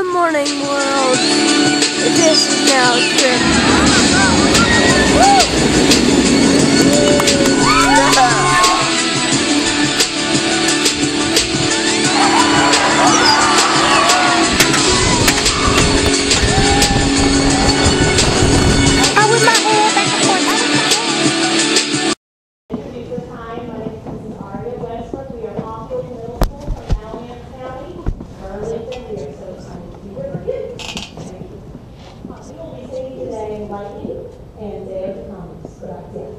Good morning, world. This is now Trip. And Deo Dicamus Gratias.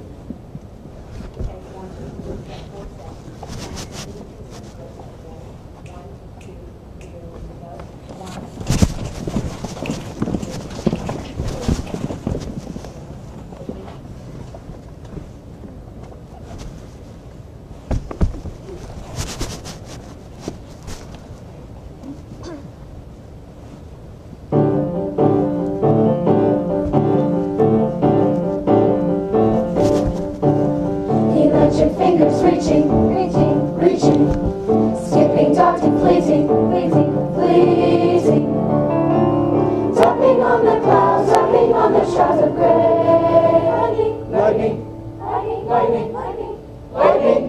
Your fingers reaching, reaching, reaching, skipping, darting, fleeting, fleeting, fleeting, tapping on the clouds, tapping on the shrouds of gray. Lightning, lightning, lightning, lightning, lightning, lightning.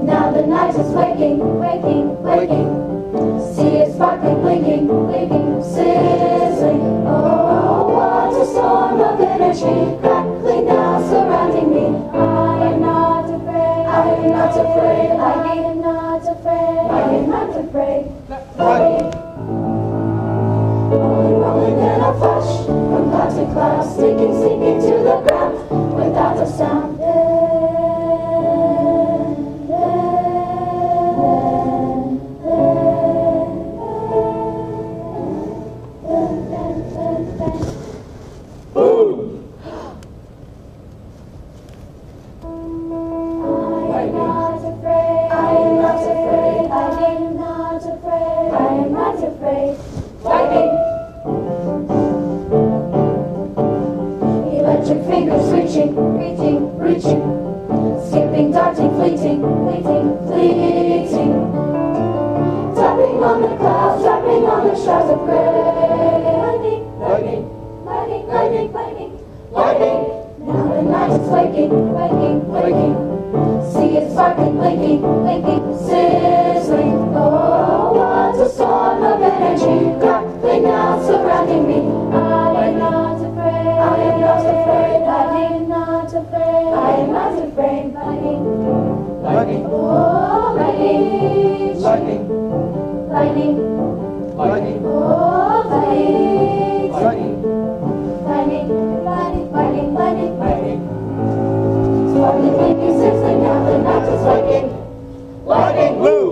Now the night is waking, waking, waking. See it sparkling, blinking, blinking, sizzling. Oh, what a storm of energy. Now surrounding me, I am not afraid. I am not afraid. I am not afraid. I am not afraid. Lightning, rolling, rolling in a flash, from cloud to cloud, sneaking, sneaking to the ground, without a sound. Electric fingers reaching, reaching, reaching, skipping, darting, fleeting, fleeting, fleeting, tapping on the clouds, tapping on the shrouds of gray. Lightning, lightning, lightning, lightning, lightning, lightning. Now the night is waking, waking, waking. See it sparkling, blinking, blinking, sizzling. Oh, what a storm of energy, crackling out, surrounding me. I am not afraid. I am not afraid. I am not afraid. I am not afraid. Lightning, lightning, oh, lightning, lightning, lightning, lightning, oh, lightning, lightning, lightning, lightning, lightning, lightning, lightning. Sparkling, blinking, sizzling. Now the night is waking. Lightning, move.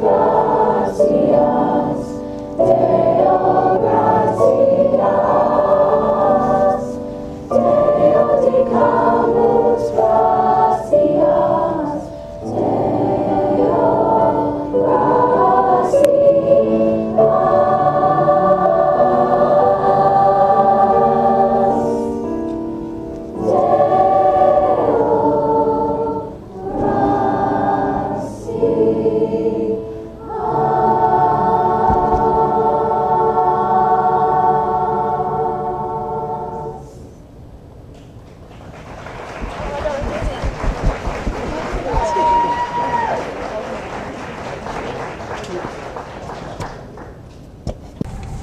Gratias, Deo Gratias, Deo Dicamus Gratias, Deo Gratias.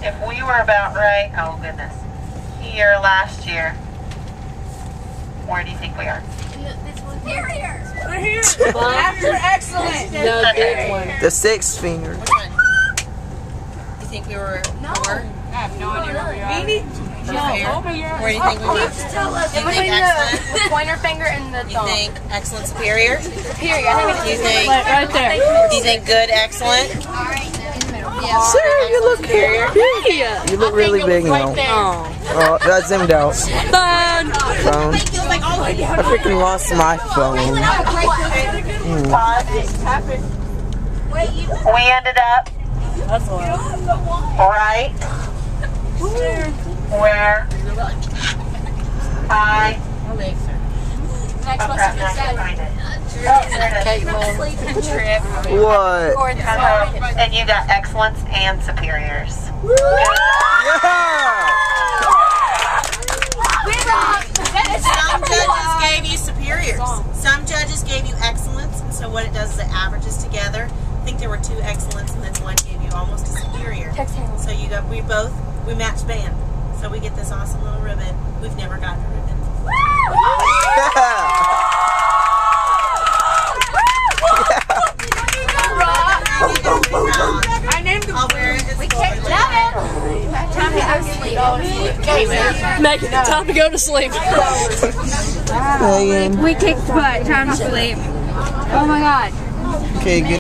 If we were about right, oh goodness, here last year, where do you think we are? Superiors. We're here. After excellent. No, Okay. good one. The sixth finger. Which one? You think we were lower? I have no idea where we are. Where do you think we were? Tell us. You think excellent? The pointer finger and the You thumb. think excellent superior? Superior. I think You think Right there. you think good excellent? Sarah, you look Superior? You look really big now. Oh, that's zoomed out. Phone. I freaking lost my phone. We ended up right where I What? and you got excellence and superiors. Yeah! Some judges gave you superiors. Some judges gave you excellence. So what it does is it averages together. I think there were 2 excellence and then one gave you almost a superior. So you got we match band. So we get this awesome little ribbon. We've never gotten a ribbon. I named him. I'll wear it. It's Megan, time to go to sleep. Megan. We kicked butt. Time to sleep. Oh my god. Okay, good.